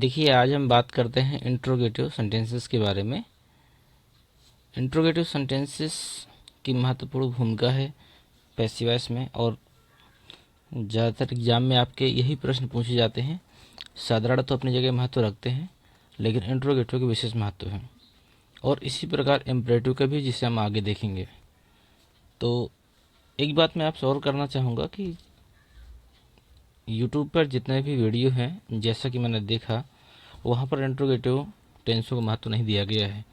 देखिए, आज हम बात करते हैं इंट्रोगेटिव सेंटेंसेस के बारे में। इंट्रोगेटिव सेंटेंसेस की महत्वपूर्ण भूमिका है पैसिव वॉइस में, और ज़्यादातर एग्जाम में आपके यही प्रश्न पूछे जाते हैं। साधारण तो अपनी जगह महत्व रखते हैं, लेकिन इंट्रोगेटिव के विशेष महत्व है, और इसी प्रकार इम्परेटिव का भी, जिसे हम आगे देखेंगे। तो एक बात मैं आपसे और करना चाहूँगा कि यूट्यूब पर जितने भी वीडियो हैं, जैसा कि मैंने देखा, वहाँ पर इंट्रोगेटिव टेंसों को महत्व नहीं दिया गया है।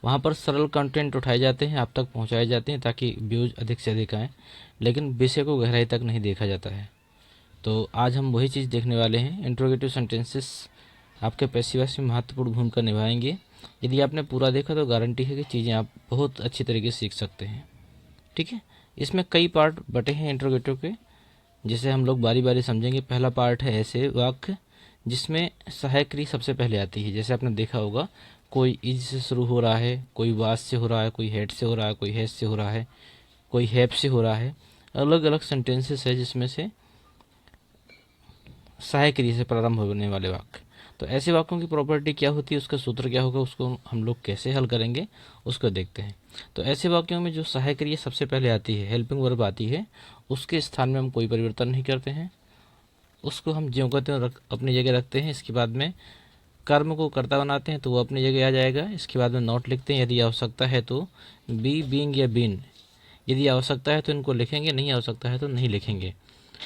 वहाँ पर सरल कंटेंट उठाए जाते हैं, आप तक पहुँचाए जाते हैं ताकि व्यूज़ अधिक से अधिक आएँ, लेकिन विषय को गहराई तक नहीं देखा जाता है। तो आज हम वही चीज़ देखने वाले हैं। इंट्रोगेटिव सेंटेंसेस आपके पैसिव वॉइस में महत्वपूर्ण भूमिका निभाएंगे। यदि आपने पूरा देखा तो गारंटी है कि चीज़ें आप बहुत अच्छी तरीके से सीख सकते हैं। ठीक है, इसमें कई पार्ट बटे हैं इंट्रोगेटिव के, जिसे हम लोग बारी बारी समझेंगे। पहला पार्ट है ऐसे वाक्य जिसमें सहायक क्रिया सबसे पहले आती है। जैसे आपने देखा होगा, कोई इज से शुरू हो रहा है, कोई वास से हो रहा है, कोई हेड से हो रहा है, कोई हैज से हो रहा है, कोई हैव से हो रहा है। अलग अलग सेंटेंसेस है जिसमें से सहायक क्रिया से प्रारंभ होने वाले वाक्य। तो ऐसे वाक्यों की प्रॉपर्टी क्या होती है, उसका सूत्र क्या होगा, उसको हम लोग कैसे हल करेंगे, उसको देखते हैं। तो ऐसे वाक्यों में जो सहायक क्रिया सबसे पहले आती है, हेल्पिंग वर्ब आती है, उसके स्थान में हम कोई परिवर्तन नहीं करते हैं, उसको हम ज्यों का त्यों अपनी जगह रखते हैं। इसके बाद में कर्म को कर्ता बनाते हैं तो वो अपनी जगह आ जाएगा। इसके बाद में नॉट लिखते हैं। यदि आवश्यकता है तो बी, बीइंग या बीन, यदि आवश्यकता है तो इनको लिखेंगे, नहीं आवश्यकता है तो नहीं लिखेंगे।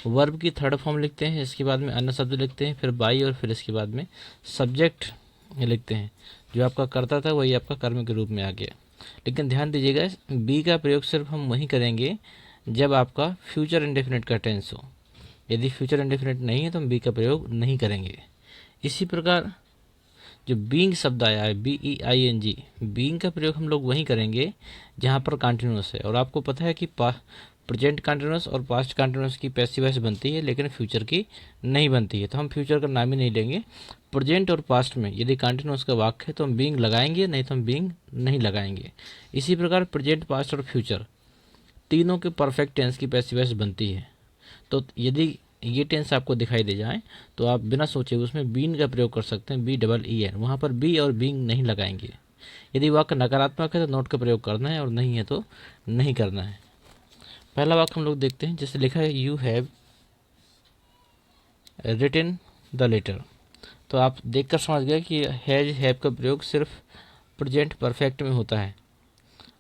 वर्ब की थर्ड फॉर्म लिखते हैं, इसके बाद में अन्य शब्द लिखते हैं, फिर बाई, और फिर इसके बाद में सब्जेक्ट लिखते हैं। जो आपका कर्ता था वही आपका कर्म के रूप में आ गया। लेकिन ध्यान दीजिएगा, बी का प्रयोग सिर्फ हम वहीं करेंगे जब आपका फ्यूचर इंडेफिनिट का टेंस हो। यदि फ्यूचर इंडेफिनिट नहीं है तो हम बी का प्रयोग नहीं करेंगे। इसी प्रकार जो बीइंग शब्द आया है, BEING, बीइंग का प्रयोग हम लोग वहीं करेंगे जहाँ पर कंटिन्यूस है। और आपको पता है कि प्रेजेंट कंटिन्यूस और पास्ट कंटिन्यूस की पैसिव वॉइस बनती है, लेकिन फ्यूचर की नहीं बनती है। तो हम फ्यूचर का नाम ही नहीं लेंगे। प्रेजेंट और पास्ट में यदि कंटिन्यूस का वाक्य है तो हम बीइंग लगाएंगे, नहीं तो हम बीइंग नहीं लगाएंगे। इसी प्रकार प्रेजेंट, पास्ट और फ्यूचर तीनों के परफेक्ट टेंस की पैसिव वॉइस बनती है। तो यदि ये टेंस आपको दिखाई दे जाए तो आप बिना सोचे उसमें बीन का प्रयोग कर सकते हैं, BEEN। वहाँ पर बी और बीइंग नहीं लगाएंगे। यदि वाक्य नकारात्मक है तो नोट का प्रयोग करना है, और नहीं है तो नहीं करना है। पहला वाक्य हम लोग देखते हैं, जैसे लिखा है, you have written the letter. तो आप देखकर समझ गए कि हैज, हैव का प्रयोग सिर्फ प्रेजेंट परफेक्ट में होता है,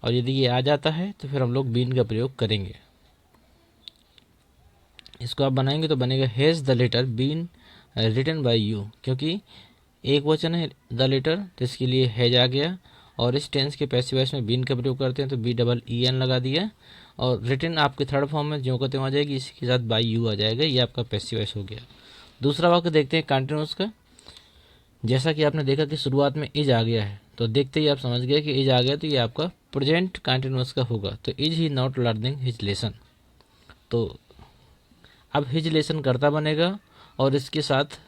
और यदि ये आ जाता है तो फिर हम लोग बीन का प्रयोग करेंगे। इसको आप बनाएंगे तो बनेगा, has the letter been written by you, क्योंकि एक वचन है द लेटर, तो इसके लिए हैज आ गया। और इस टेंस के पैसिव वॉइस में बीन का प्रयोग करते हैं तो BEEN लगा दिया, और रिटन आपके थर्ड फॉर्म में ज्यों का त्यों आ जाएगी, इसी के साथ बाय यू आ जाएगा। ये आपका पैसिव वॉइस हो गया। दूसरा वाक्य देखते हैं कंटिन्यूस का। जैसा कि आपने देखा कि शुरुआत में इज आ गया है, तो देखते ही आप समझ गए कि इज आ गया, तो ये आपका प्रेजेंट कंटिन्यूस का होगा। तो is he not learning his lesson, तो अब हिज लेसन कर्ता बनेगा, और इसके साथ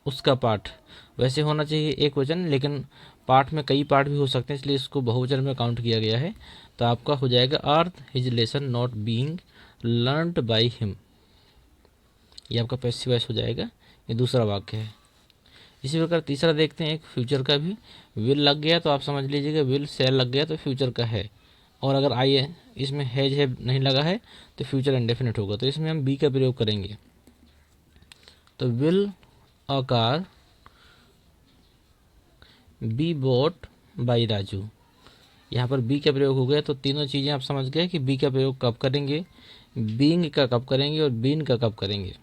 उसका पाठ। वैसे होना चाहिए एक वचन, लेकिन पाठ में कई पाठ भी हो सकते हैं, इसलिए इसको बहुवचन में काउंट किया गया है। तो आपका हो जाएगा, अर्थ his lesson not being learned by him. ये आपका पैसिव वॉइस हो जाएगा। ये दूसरा वाक्य है। इसी प्रकार तीसरा देखते हैं, एक फ्यूचर का भी। विल लग गया तो आप समझ लीजिएगा विल, शैल लग गया तो फ्यूचर का है। और अगर आई है, इसमें हैज है नहीं लगा है तो फ्यूचर इंडेफिनिट होगा। तो इसमें हम बी का प्रयोग करेंगे। तो will a car be bought by Raju, यहाँ पर बी का प्रयोग हो गया। तो तीनों चीज़ें आप समझ गए कि बी का प्रयोग कब करेंगे, बीइंग का कब करेंगे, और बीन का कब करेंगे।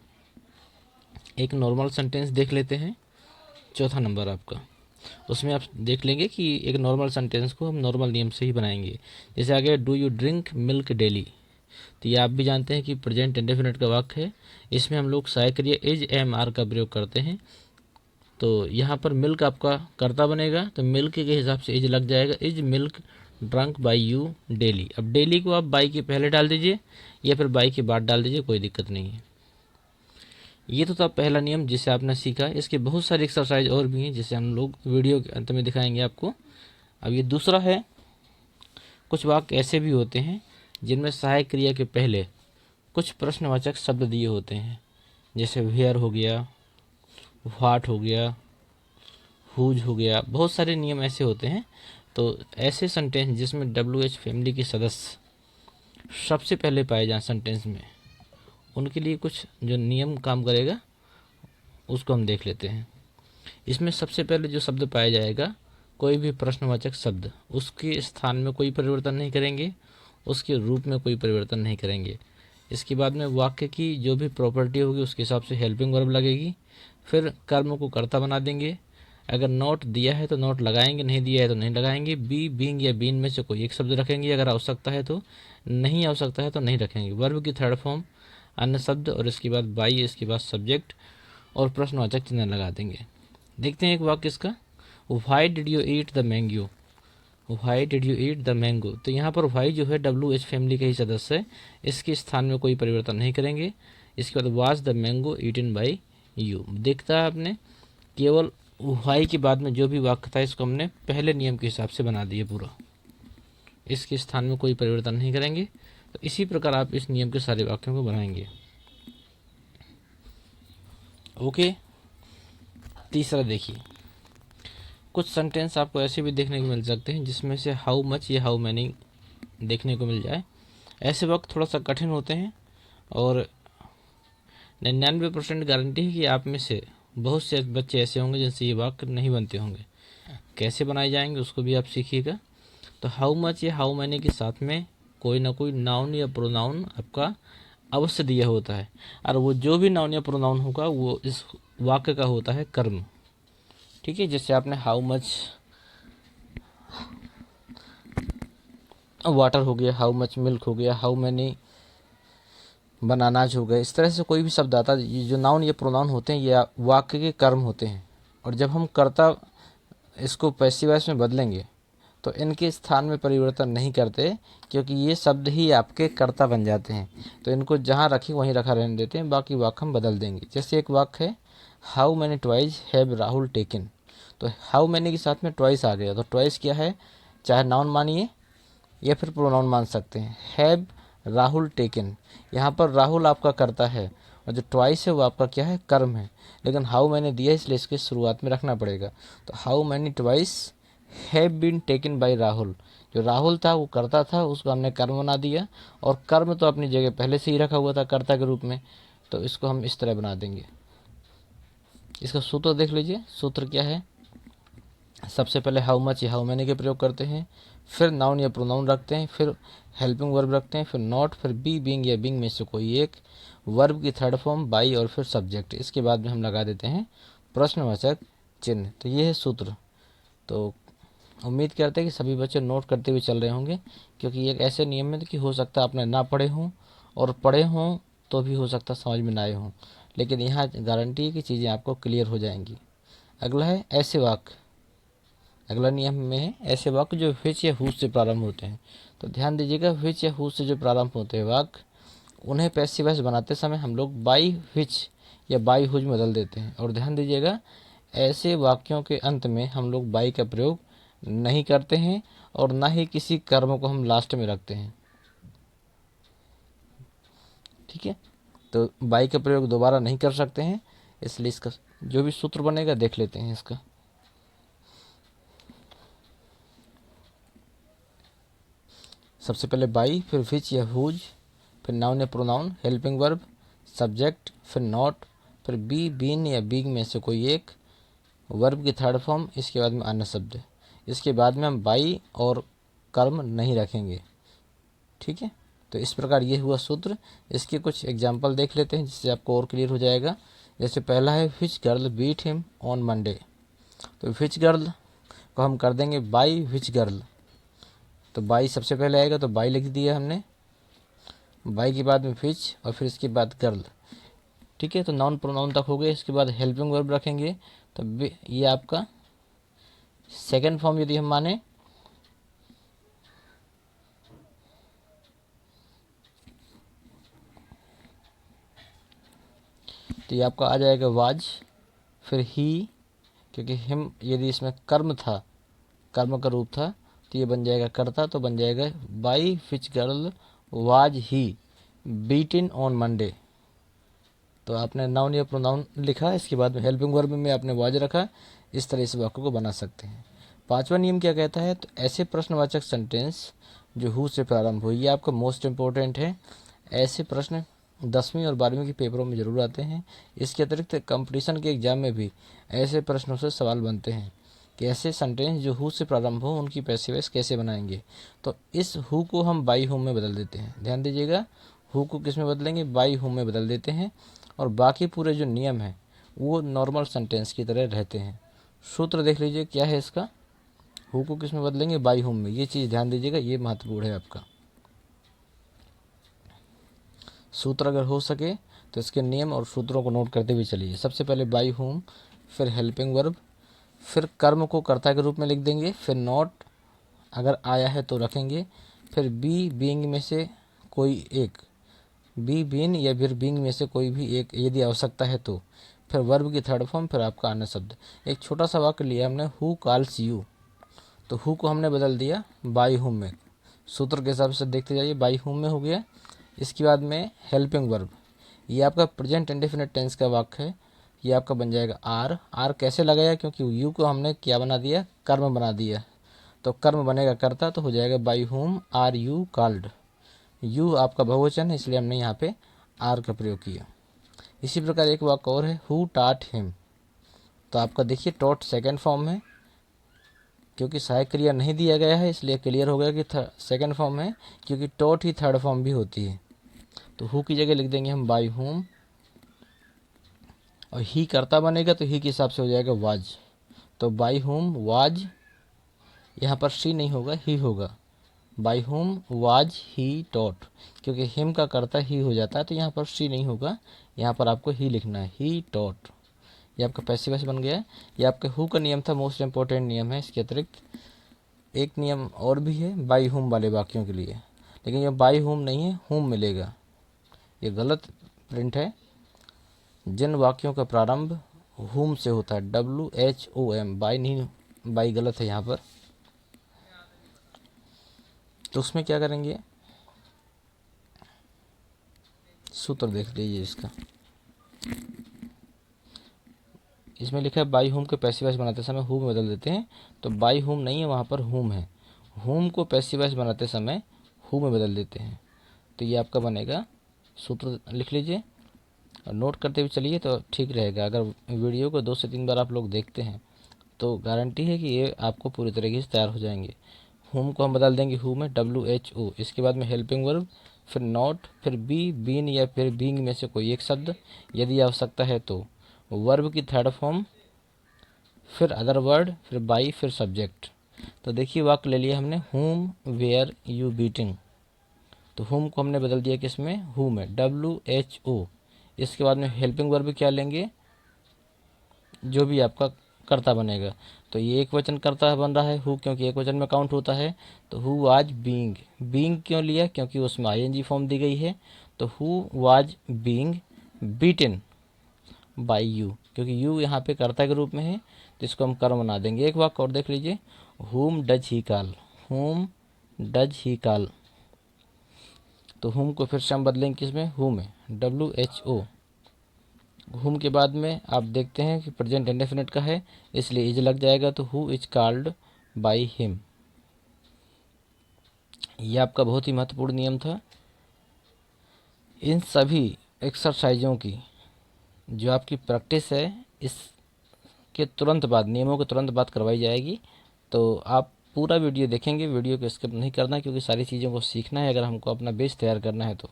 एक नॉर्मल सेंटेंस देख लेते हैं, चौथा नंबर आपका। उसमें आप देख लेंगे कि एक नॉर्मल सेंटेंस को हम नॉर्मल नियम से ही बनाएंगे। जैसे आगे, do you drink milk daily. तो ये आप भी जानते हैं कि प्रेजेंट इंडेफिनिट का वाक्य है। इसमें हम लोग सहायक क्रिया इज, MR का प्रयोग करते हैं। तो यहाँ पर मिल्क आपका कर्ता बनेगा, तो मिल्क के हिसाब से इज लग जाएगा, is milk drunk by you daily. अब डेली को आप बाई के पहले डाल दीजिए या फिर बाई के बाद डाल दीजिए, कोई दिक्कत नहीं है। ये तो था पहला नियम जिसे आपने सीखा। इसके बहुत सारी एक्सरसाइज और भी हैं जिसे हम लोग वीडियो के अंत में दिखाएंगे आपको। अब ये दूसरा है, कुछ वाक्य ऐसे भी होते हैं जिनमें सहायक क्रिया के पहले कुछ प्रश्नवाचक शब्द दिए होते हैं। जैसे वेयर हो गया, व्हाट हो गया, हुज हो गया, बहुत सारे नियम ऐसे होते हैं। तो ऐसे सेंटेंस जिसमें WH फैमिली के सदस्य सबसे पहले पाए जाएं सेंटेंस में, उनके लिए कुछ जो नियम काम करेगा उसको हम देख लेते हैं। इसमें सबसे पहले जो शब्द पाया जाएगा, कोई भी प्रश्नवाचक शब्द, उसके स्थान में कोई परिवर्तन नहीं करेंगे, उसके रूप में कोई परिवर्तन नहीं करेंगे। इसके बाद में वाक्य की जो भी प्रॉपर्टी होगी उसके हिसाब से हेल्पिंग वर्ब लगेगी। फिर कर्म को कर्ता बना देंगे। अगर नॉट दिया है तो नॉट लगाएंगे, नहीं दिया है तो नहीं लगाएंगे। बी, बीइंग या बीन में से कोई एक शब्द रखेंगे अगर आवश्यकता है तो, नहीं आवश्यकता है तो नहीं रखेंगे। वर्ब की थर्ड फॉर्म अन्य शब्द, और इसके बाद बाई, इसके बाद सब्जेक्ट और प्रश्नवाचक चिन्ह लगा देंगे। देखते हैं एक वाक्य इसका। Why did you eat the mango, why did you eat the mango. तो यहाँ पर व्हाई जो है WH फैमिली का ही सदस्य है, इसके स्थान में कोई परिवर्तन नहीं करेंगे। इसके बाद was the mango eaten by you. देखता है आपने, केवल व्हाई के बाद में जो भी वाक्य था इसको हमने पहले नियम के हिसाब से बना दिए पूरा, इसके स्थान में कोई परिवर्तन नहीं करेंगे। तो इसी प्रकार आप इस नियम के सारे वाक्यों को बनाएंगे। ओके, तीसरा देखिए, कुछ सेंटेंस आपको ऐसे भी देखने को मिल सकते हैं जिसमें से हाउ मच या हाउ मैनी देखने को मिल जाए। ऐसे वक्त थोड़ा सा कठिन होते हैं और 99% गारंटी है कि आप में से बहुत से बच्चे ऐसे होंगे जिनसे ये वाक्य नहीं बनते होंगे। कैसे बनाए जाएंगे उसको भी आप सीखिएगा। तो हाउ मच या हाउ मैनी के साथ में कोई ना कोई नाउन या प्रोनाउन आपका अवश्य दिया होता है, और वो जो भी नाउन या प्रोनाउन होगा वो इस वाक्य का होता है कर्म। ठीक है, जैसे आपने हाउ मच वाटर हो गया, हाउ मच मिल्क हो गया, हाउ मैनी बनानाज हो गए। इस तरह से कोई भी शब्द आता है, ये जो नाउन या प्रोनाउन होते हैं ये वाक्य के कर्म होते हैं। और जब हम कर्ता इसको पैसिव वॉइस में बदलेंगे तो इनके स्थान में परिवर्तन नहीं करते, क्योंकि ये शब्द ही आपके कर्ता बन जाते हैं। तो इनको जहाँ रखें वहीं रखा रहने देते हैं, बाकी वाक्य हम बदल देंगे। जैसे एक वाक्य है, how many twice have Rahul taken. तो हाउ मैनी के साथ में ट्वाइस आ गया, तो ट्वाइस क्या है, चाहे नाउन मानिए या फिर प्रोनाउन मान सकते हैं। हैव राहुल टेकन, यहाँ पर राहुल आपका कर्ता है और जो ट्वाइस है वो आपका क्या है, कर्म है। लेकिन हाउ मैंने दिया इसलिए इसके शुरुआत में रखना पड़ेगा। तो how many twice have been taken by Rahul, जो राहुल था वो कर्ता था, उसको हमने कर्म बना दिया, और कर्म तो अपनी जगह पहले से ही रखा हुआ था कर्ता के रूप में। तो इसको हम इस तरह बना देंगे। इसका सूत्र देख लीजिए, सूत्र क्या है। सबसे पहले हाउ मच या हाउ मैनी के प्रयोग करते हैं, फिर नाउन या प्रोनाउन रखते हैं, फिर हेल्पिंग वर्ब रखते हैं, फिर नॉट, फिर बी, बीइंग या बीइंग में से कोई एक, वर्ब की थर्ड फॉर्म बाई, और फिर सब्जेक्ट। इसके बाद में हम लगा देते हैं प्रश्नवाचक चिन्ह। तो ये है सूत्र। तो उम्मीद करते हैं कि सभी बच्चे नोट करते हुए चल रहे होंगे, क्योंकि ये एक ऐसे नियम है कि हो सकता है आपने ना पढ़े हों, और पढ़े हों तो भी हो सकता समझ में ना आए हों, लेकिन यहाँ गारंटी है कि चीज़ें आपको क्लियर हो जाएंगी। अगला है ऐसे वाक्य। अगला नियम में है ऐसे वाक्य जो व्हिच या हुज से प्रारंभ होते हैं। तो ध्यान दीजिएगा, व्हिच या हुज से जो प्रारंभ होते हैं वाक्य, उन्हें पैसिव वॉइस बनाते समय हम लोग बाई व्हिच या बाई हुज में बदल देते हैं। और ध्यान दीजिएगा, ऐसे वाक्यों के अंत में हम लोग बाई का प्रयोग नहीं करते हैं, और ना ही किसी कर्म को हम लास्ट में रखते हैं। ठीक है, तो बाई का प्रयोग दोबारा नहीं कर सकते हैं, इसलिए इसका जो भी सूत्र बनेगा देख लेते हैं इसका। सबसे पहले बाई, फिर व्हिच या हुज, फिर नाउन या प्रोनाउन, हेल्पिंग वर्ब, सब्जेक्ट, फिर नॉट, फिर बी, बीन या बीइंग में से कोई एक, वर्ब की थर्ड फॉर्म, इसके बाद में अन्य शब्द। इसके बाद में हम बाई और कर्म नहीं रखेंगे। ठीक है, तो इस प्रकार ये हुआ सूत्र। इसके कुछ एग्जाम्पल देख लेते हैं जिससे आपको और क्लियर हो जाएगा। जैसे पहला है, which girl beat him on Monday. तो व्हिच गर्ल को हम कर देंगे बाई व्हिच गर्ल। तो बाई सबसे पहले आएगा, तो बाई लिख दिया हमने, बाई के बाद में व्हिच और फिर इसके बाद गर्ल। ठीक है, तो नाउन प्रोनाउन तक हो गए। इसके बाद हेल्पिंग वर्ब रखेंगे, तो ये आपका सेकेंड फॉर्म यदि हम माने, तो ये आपका आ जाएगा वाज, फिर ही, क्योंकि हिम यदि इसमें कर्म था, कर्म का रूप था, तो ये बन जाएगा कर्ता, तो बन जाएगा by which girl was he beaten on Monday. तो आपने नाउन या प्रोनाउन लिखा, इसके बाद में हेल्पिंग वर्ब में आपने वाज रखा, इस तरह इस वाक्य को बना सकते हैं। पांचवा नियम क्या कहता है, तो ऐसे प्रश्नवाचक सेंटेंस जो हु से प्रारंभ हो, ये आपका मोस्ट इम्पोर्टेंट है। ऐसे प्रश्न 10वीं और 12वीं के पेपरों में ज़रूर आते हैं। इसके अतिरिक्त कंपटीशन के एग्जाम में भी ऐसे प्रश्नों से सवाल बनते हैं कि ऐसे सेंटेंस जो हु से प्रारंभ हो उनकी पैसिव वॉइस कैसे बनाएंगे। तो इस हु को हम बाई हुम में बदल देते हैं। ध्यान दीजिएगा, हु को किस में बदलेंगे, बाई हुम में बदल देते हैं, और बाकी पूरे जो नियम हैं वो नॉर्मल सेंटेंस की तरह रहते हैं। सूत्र देख लीजिए क्या है इसका, हु को किस में बदलेंगे, बाई हुम में। ये चीज़ ध्यान दीजिएगा, ये महत्वपूर्ण है आपका। सूत्र अगर हो सके तो इसके नियम और सूत्रों को नोट करते हुए चलिए। सबसे पहले बाई हुम, फिर हेल्पिंग वर्ब, फिर कर्म को कर्ता के रूप में लिख देंगे, फिर नॉट अगर आया है तो रखेंगे, फिर बी बीइंग में से कोई एक, बी बीन या फिर बीइंग में से कोई भी एक यदि आवश्यकता है तो, फिर वर्ब की थर्ड फॉर्म, फिर आपका अन्य शब्द। एक छोटा सा वाक्य लिया हमने, हु कॉल्स यू, तो हु को हमने बदल दिया बाई हुम में। सूत्र के हिसाब से देखते जाइए, बाई हुम में हो गया। इसके बाद में हेल्पिंग वर्ब, ये आपका प्रेजेंट इंडेफिनिट टेंस का वाक्य है। ये आपका बन जाएगा आर। आर कैसे लगाया, क्योंकि यू को हमने क्या बना दिया, कर्म बना दिया, तो कर्म बनेगा कर्ता, तो हो जाएगा बाई हुम आर यू कॉल्ड। यू आपका बहुवचन है इसलिए हमने यहाँ पे आर का प्रयोग किया। इसी प्रकार एक वाक्य और है, हु टॉट हिम, तो आपका देखिए टॉट सेकेंड फॉर्म है, क्योंकि सहायक क्रिया नहीं दिया गया है इसलिए क्लियर हो गया कि सेकेंड फॉर्म है, क्योंकि टॉट ही थर्ड फॉर्म भी होती है। तो हु की जगह लिख देंगे हम बाई हुम, और ही कर्ता बनेगा तो ही के हिसाब से हो जाएगा वाज, तो बाई हुम वाज, यहाँ पर शी नहीं होगा, ही होगा। बाई हुम वाज ही टॉट, क्योंकि हिम का कर्ता ही हो जाता है तो यहाँ पर शी नहीं होगा, यहाँ पर आपको ही लिखना है, ही टॉट। ये आपका पैसिव वॉइस बन गया है। ये आपके हु का नियम था, मोस्ट इंपॉर्टेंट नियम है। इसके अतिरिक्त एक नियम और भी है बाई हुम वाले वाक्यों के लिए, लेकिन ये बाई हुम नहीं है, हुम मिलेगा, ये गलत प्रिंट है। जिन वाक्यों का प्रारंभ हुम से होता है, WHOM, बाई नहीं, बाई गलत है यहाँ पर, तो उसमें क्या करेंगे, सूत्र देख लीजिए इसका। इसमें लिखा है बाई होम के पैसिव वॉइस बनाते समय हु में बदल देते हैं, तो बाई होम नहीं है, वहाँ पर हुम है। होम को पैसिव वॉइस बनाते समय हु में बदल देते हैं, तो ये आपका बनेगा। सूत्र लिख लीजिए और नोट करते हुए चलिए तो ठीक रहेगा। अगर वीडियो को 2 से 3 बार आप लोग देखते हैं तो गारंटी है कि ये आपको पूरी तरीके से तैयार हो जाएंगे। होम को हम बदल देंगे हु में, WHO। इसके बाद में हेल्पिंग वर्ब, फिर नॉट, फिर बी बीन या फिर बीइंग में से कोई एक शब्द यदि आवश्यकता है तो, वर्ब की थर्ड फॉर्म, फिर अदर वर्ड, फिर बाई, फिर सब्जेक्ट। तो देखिए वाक्य ले लिया हमने, हुम वेयर यू बीटिंग, तो हुम को हमने बदल दिया किस में, हु में, WHO। इसके बाद में हेल्पिंग वर्ब क्या लेंगे, जो भी आपका कर्ता बनेगा, तो ये एक वचन कर्ता बन रहा है हु, क्योंकि एक वचन में काउंट होता है, तो हु वाज बीइंग। बीइंग क्यों लिया, क्योंकि उसमें ING फॉर्म दी गई है, तो who was being beaten by you, क्योंकि यू यहाँ पे कर्ता के रूप में है, तो इसको हम कर्म बना देंगे। एक वाक्य और देख लीजिए, हुम डज ही कॉल, हुम डज ही कॉल, तो हुम को फिर से हम बदलेंगे किसमें, हु में, WHO। हुम के बाद में आप देखते हैं कि प्रेजेंट इंडेफिनिट का है इसलिए इज लग जाएगा, तो who is called by him. यह आपका बहुत ही महत्वपूर्ण नियम था। इन सभी एक्सरसाइजों की जो आपकी प्रैक्टिस है इसके तुरंत बाद, नियमों के तुरंत बाद करवाई जाएगी, तो आप पूरा वीडियो देखेंगे, वीडियो को स्किप नहीं करना, क्योंकि सारी चीज़ों को सीखना है अगर हमको अपना बेस तैयार करना है तो।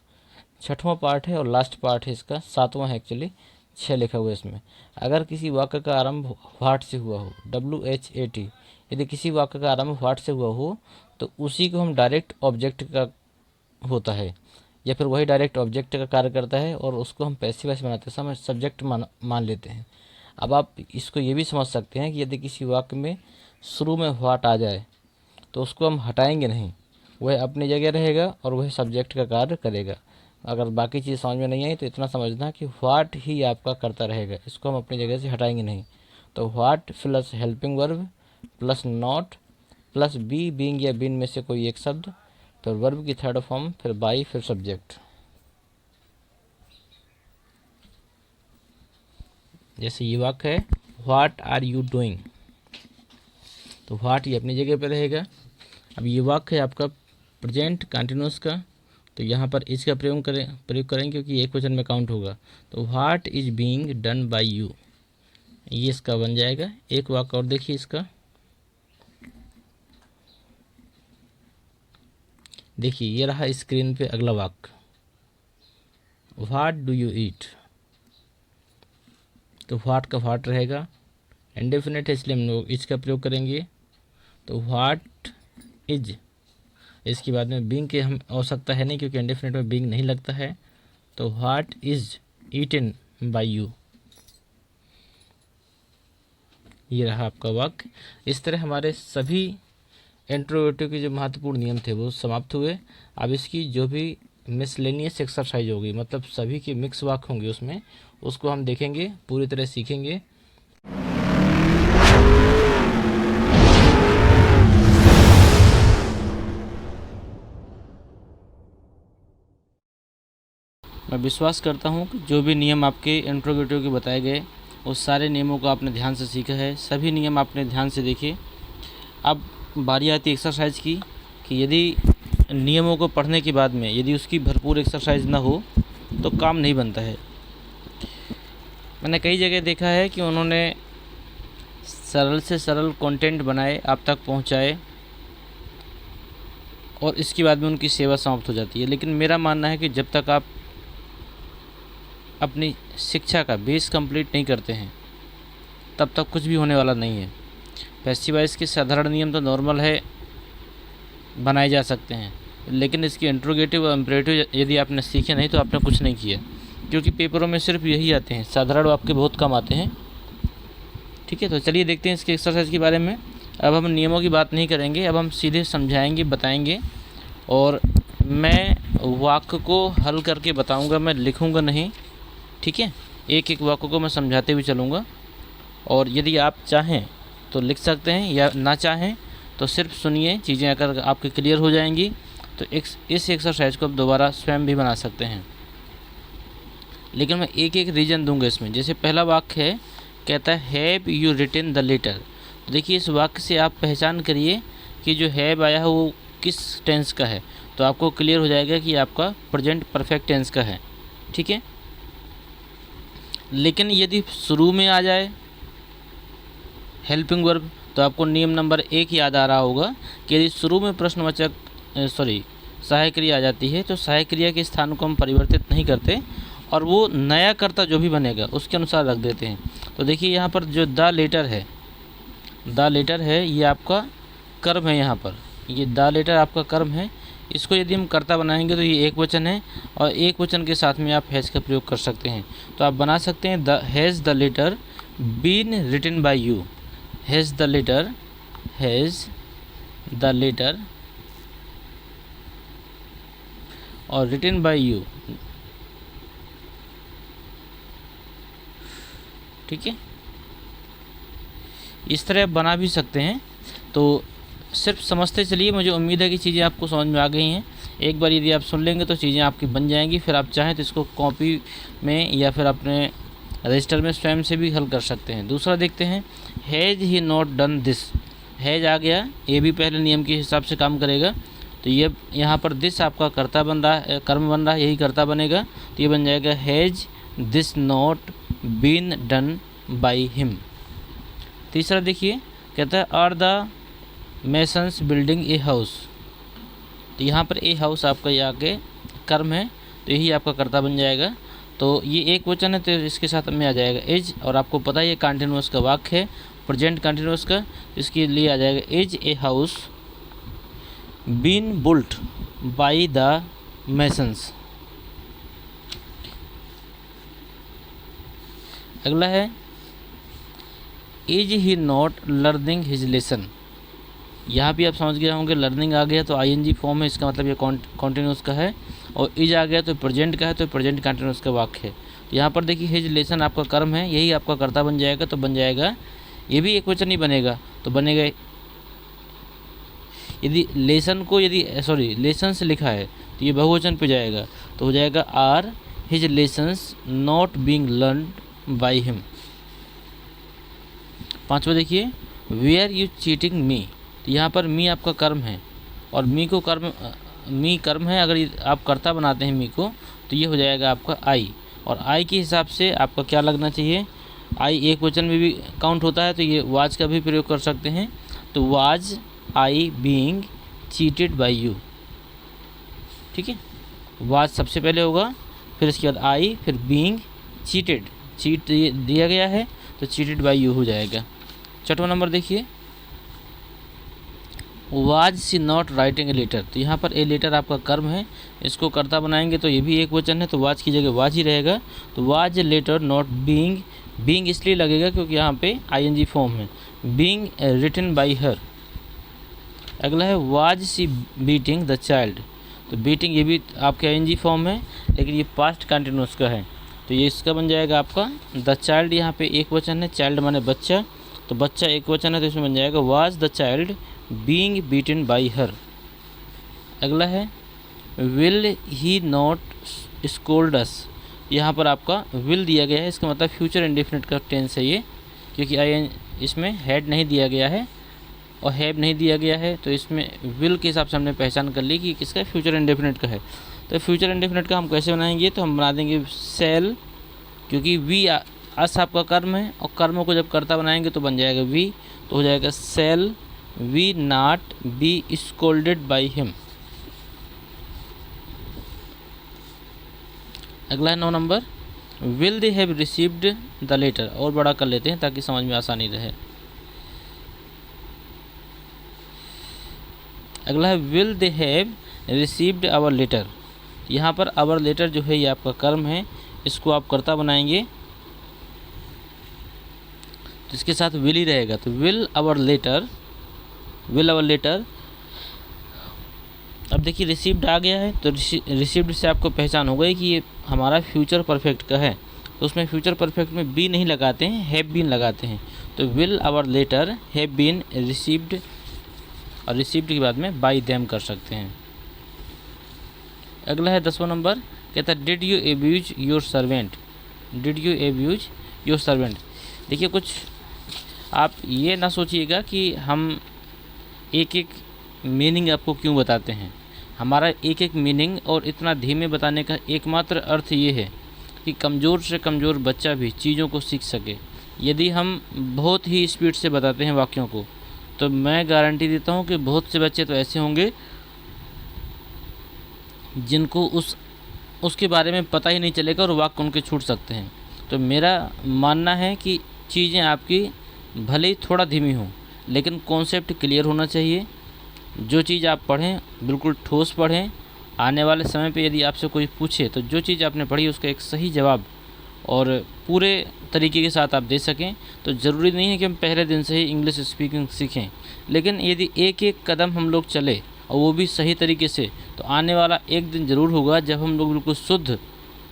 6वां पार्ट है और लास्ट पार्ट है इसका, 7वां है एक्चुअली, 6 लिखा हुआ है इसमें। अगर किसी वाक्य का आरंभ व्हाट से हुआ हो, WHAT, यदि किसी वाक्य का आरंभ व्हाट से हुआ हो तो उसी को हम डायरेक्ट ऑब्जेक्ट का होता है, या फिर वही डायरेक्ट ऑब्जेक्ट का कार्य करता है, और उसको हम पैसिव वॉइस बनाते समय सब्जेक्ट मान लेते हैं। अब आप इसको ये भी समझ सकते हैं कि यदि किसी वाक्य में शुरू में व्हाट आ जाए तो उसको हम हटाएंगे नहीं, वह अपनी जगह रहेगा और वह सब्जेक्ट का कार्य करेगा। अगर बाकी चीज़ समझ में नहीं आई तो इतना समझना कि व्हाट ही आपका करता रहेगा, इसको हम अपनी जगह से हटाएंगे नहीं। तो what plus helping verb plus not plus be being या बीन में से कोई एक शब्द, फिर वर्ब की थर्ड फॉर्म, फिर बाई, फिर सब्जेक्ट। जैसे ये वाक्य है, व्हाट आर यू डूइंग, तो व्हाट ये अपनी जगह पे रहेगा। अब ये वाक्य है आपका प्रेजेंट कंटिन्यूस का, तो यहाँ पर इज का प्रयोग करेंगे क्योंकि एक वचन में काउंट होगा। तो what is being done bye you, ये इसका बन जाएगा। एक वाक्य और देखिए इसका, देखिए ये रहा स्क्रीन पे अगला वाक्य, व्हाट डू यू ईट। तो व्हाट का व्हाट रहेगा, इंडेफिनिट है इसलिए हम लोग इज का प्रयोग करेंगे। तो व्हाट इज, इसके बाद में बीइंग की हम आवश्यकता है नहीं क्योंकि इंडेफिनिट में बीइंग नहीं लगता है। तो what is eaten by you, ये रहा आपका वाक्य। इस तरह हमारे सभी इंट्रोगेटिव के जो महत्वपूर्ण नियम थे वो समाप्त हुए। अब इसकी जो भी मिसलेनियस एक्सरसाइज होगी, मतलब सभी के मिक्स वाक्य होंगे उसमें, उसको हम देखेंगे, पूरी तरह सीखेंगे। मैं विश्वास करता हूँ कि जो भी नियम आपके इंट्रोगेटिव के बताए गए उस सारे नियमों को आपने ध्यान से सीखा है, सभी नियम आपने ध्यान से देखे। अब बारी आती है एक्सरसाइज की कि यदि नियमों को पढ़ने के बाद में यदि उसकी भरपूर एक्सरसाइज ना हो तो काम नहीं बनता है। मैंने कई जगह देखा है कि उन्होंने सरल से सरल कंटेंट बनाए, आप तक पहुंचाए और इसके बाद में उनकी सेवा समाप्त हो जाती है। लेकिन मेरा मानना है कि जब तक आप अपनी शिक्षा का बेस कंप्लीट नहीं करते हैं तब तक कुछ भी होने वाला नहीं है। पैसिव वॉइस के साधारण नियम तो नॉर्मल है, बनाए जा सकते हैं, लेकिन इसके इंट्रोगेटिव और इम्परेटिव यदि आपने सीखे नहीं तो आपने कुछ नहीं किया, क्योंकि पेपरों में सिर्फ यही आते हैं, साधारण वाक्य बहुत कम आते हैं। ठीक है, तो चलिए देखते हैं इसके एक्सरसाइज के बारे में। अब हम नियमों की बात नहीं करेंगे, अब हम सीधे समझाएंगे, बताएंगे और मैं वाक्य को हल करके बताऊंगा, मैं लिखूंगा नहीं। ठीक है, एक एक वाक्य को मैं समझाते हुए चलूँगा और यदि आप चाहें तो लिख सकते हैं या ना चाहें तो सिर्फ सुनिए, चीज़ें अगर आपके क्लियर हो जाएंगी तो इस एक्सरसाइज को आप दोबारा स्वयं भी बना सकते हैं। लेकिन मैं एक एक रीजन दूंगा इसमें। जैसे पहला वाक्य है, कहता है have you written the letter. तो देखिए इस वाक्य से आप पहचान करिए कि जो हैव आया है वो किस टेंस का है, तो आपको क्लियर हो जाएगा कि आपका प्रेजेंट परफेक्ट टेंस का है। ठीक है, लेकिन यदि शुरू में आ जाए हेल्पिंग वर्ब तो आपको नियम नंबर 1 याद आ रहा होगा कि यदि शुरू में प्रश्नवाचक सहायक क्रिया आ जाती है तो सहायक क्रिया के स्थान को हम परिवर्तित नहीं करते और वो नया कर्ता जो भी बनेगा उसके अनुसार रख देते हैं। तो देखिए यहाँ पर जो द लेटर है ये आपका कर्म है, यहाँ पर ये द लेटर आपका कर्म है। इसको यदि हम कर्ता बनाएंगे तो ये एक वचन है और एक वचन के साथ में आप हैज़ का प्रयोग कर सकते हैं। तो आप बना सकते हैं the has the letter been written by you, has the letter और रिटन बाय यू। ठीक है, इस तरह आप बना भी सकते हैं। तो सिर्फ समझते चलिए, मुझे उम्मीद है कि चीज़ें आपको समझ में आ गई हैं। एक बार यदि आप सुन लेंगे तो चीज़ें आपकी बन जाएंगी, फिर आप चाहें तो इसको कॉपी में या फिर अपने रजिस्टर में स्वयं से भी हल कर सकते हैं। दूसरा देखते हैं, has he not done this. Has आ गया, ये भी पहले नियम के हिसाब से काम करेगा। तो ये यहाँ पर दिस आपका कर्ता बन रहा है, कर्म बन रहा है, यही कर्ता बनेगा। तो ये बन जाएगा has this not been done by him. तीसरा देखिए, कहता है are the masons building a house. तो यहाँ पर ए हाउस आपका ये आगे कर्म है, तो यही आपका कर्ता बन जाएगा। तो ये एक वचन है तो इसके साथ में आ जाएगा एज, और आपको पता है ये कंटिन्यूअस का वाक्य है, प्रेजेंट कंटिन्यूअस का, इसके लिए आ जाएगा has a house been built by the masons. अगला है is he not learning his lesson. यहाँ भी आप समझ गए होंगे, लर्निंग आ गया तो आईएनजी फॉर्म है, इसका मतलब ये कॉन्टिन्यूस का है, और इज आ गया तो प्रेजेंट का है, तो प्रेजेंट कंटिन्यूस का वाक्य है। तो यहाँ पर देखिए हिज लेसन आपका कर्म है, यही आपका कर्ता बन जाएगा। तो बन जाएगा, ये भी एक वचन ही बनेगा, तो बनेगा यदि लेसन को लेसन से लिखा है तो ये बहुवचन पे जाएगा, तो हो जाएगा are his lessons not being learned by him. पांचवा देखिए, वेयर यू चीटिंग मी, तो यहाँ पर मी आपका कर्म है और मी को मी कर्म है। अगर आप कर्ता बनाते हैं मी को तो ये हो जाएगा आपका आई, और आई के हिसाब से आपका क्या लगना चाहिए, आई एक वचन में भी काउंट होता है तो ये वाज का भी प्रयोग कर सकते हैं। तो was I being cheated by you, ठीक है। वाज सबसे पहले होगा, फिर इसके बाद आई, फिर बीइंग चीटेड, चीट दिया गया है तो चीटेड बाय यू हो जाएगा। छठवां नंबर देखिए, was she not writing a letter, तो यहाँ पर ए लेटर आपका कर्म है, इसको कर्ता बनाएंगे तो ये भी एक वचन है तो वाज की जगह वाज ही रहेगा। तो was a letter not being, being इसलिए लगेगा क्योंकि यहाँ पे आईएनजी फॉर्म है, बीइंग रिटन बाय हर। अगला है was she beating the child, तो बीटिंग ये भी आपके आईएनजी फॉर्म है लेकिन ये पास्ट कंटिन्यूस का है तो ये इसका बन जाएगा आपका द चाइल्ड, यहाँ पे एक वचन है, चाइल्ड माने बच्चा, तो बच्चा एक वचन है तो इसमें बन जाएगा was the child being beaten by her. अगला है विल ही नॉट स्कोल्ड अस, यहाँ पर आपका विल दिया गया है, इसका मतलब फ्यूचर इंडेफिनिट का टेंस है ये, क्योंकि आई इसमें हैड नहीं दिया गया है और हैव नहीं दिया गया है, तो इसमें विल के हिसाब से हमने पहचान कर ली कि किसका फ्यूचर इंडेफिनिट का है। तो फ्यूचर इंडेफिनिट का हम कैसे बनाएंगे, तो हम बना देंगे सेल, क्योंकि वी अस आपका कर्म है और कर्म को जब कर्ता बनाएंगे तो बन जाएगा वी, तो हो जाएगा shall we not be scolded by him. अगला है 9 नंबर, will they have received the letter, और बड़ा कर लेते हैं ताकि समझ में आसानी रहे। अगला है will they have received our letter, यहाँ पर आवर लेटर जो है ये आपका कर्म है, इसको आप कर्ता बनाएंगे तो इसके साथ विल ही रहेगा, तो will our letter, will our letter. अब देखिए रिसीव्ड आ गया है तो रिसीव्ड से आपको पहचान हो गई कि ये हमारा फ्यूचर परफेक्ट का है, तो उसमें फ्यूचर परफेक्ट में बी नहीं लगाते हैं, हैव बीन लगाते हैं, तो will our letter have been received, और रिसीव्ड के बाद में बाय देम कर सकते हैं। अगला है 10वां नंबर, कहता है did you abuse your servant, did you abuse your servant. देखिए कुछ आप ये ना सोचिएगा कि हम एक एक मीनिंग आपको क्यों बताते हैं, हमारा एक एक मीनिंग और इतना धीमे बताने का एकमात्र अर्थ ये है कि कमज़ोर से कमज़ोर बच्चा भी चीज़ों को सीख सके। यदि हम बहुत ही स्पीड से बताते हैं वाक्यों को तो मैं गारंटी देता हूँ कि बहुत से बच्चे तो ऐसे होंगे जिनको उसके बारे में पता ही नहीं चलेगा और वाक्य उनके छूट सकते हैं। तो मेरा मानना है कि चीज़ें आपकी भले ही थोड़ा धीमी हो लेकिन कॉन्सेप्ट क्लियर होना चाहिए। जो चीज़ आप पढ़ें बिल्कुल ठोस पढ़ें, आने वाले समय पे यदि आपसे कोई पूछे तो जो चीज़ आपने पढ़ी उसका एक सही जवाब और पूरे तरीके के साथ आप दे सकें। तो ज़रूरी नहीं है कि हम पहले दिन से ही इंग्लिश स्पीकिंग सीखें, लेकिन यदि एक एक कदम हम लोग चले और वो भी सही तरीके से, तो आने वाला एक दिन ज़रूर होगा जब हम लोग बिल्कुल शुद्ध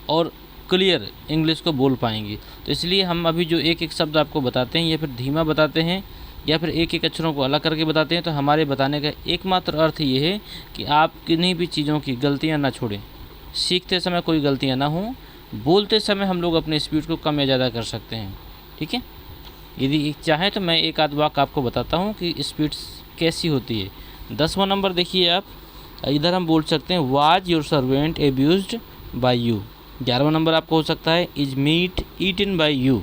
और क्लियर इंग्लिश को बोल पाएंगे। तो इसलिए हम अभी जो एक एक शब्द आपको बताते हैं या फिर धीमा बताते हैं या फिर एक एक अक्षरों को अलग करके बताते हैं, तो हमारे बताने का एकमात्र अर्थ ये है कि आप किन्हीं भी चीज़ों की गलतियाँ ना छोड़ें, सीखते समय कोई गलतियाँ ना हों, बोलते समय हम लोग अपने स्पीड को कम या ज़्यादा कर सकते हैं। ठीक है, यदि चाहें तो मैं एक आध वाक्य आपको बताता हूँ कि स्पीड कैसी होती है। 10वां नंबर देखिए आप, इधर हम बोल सकते हैं was your servant abused by you. 11वां नंबर आपको हो सकता है is meat eaten by you.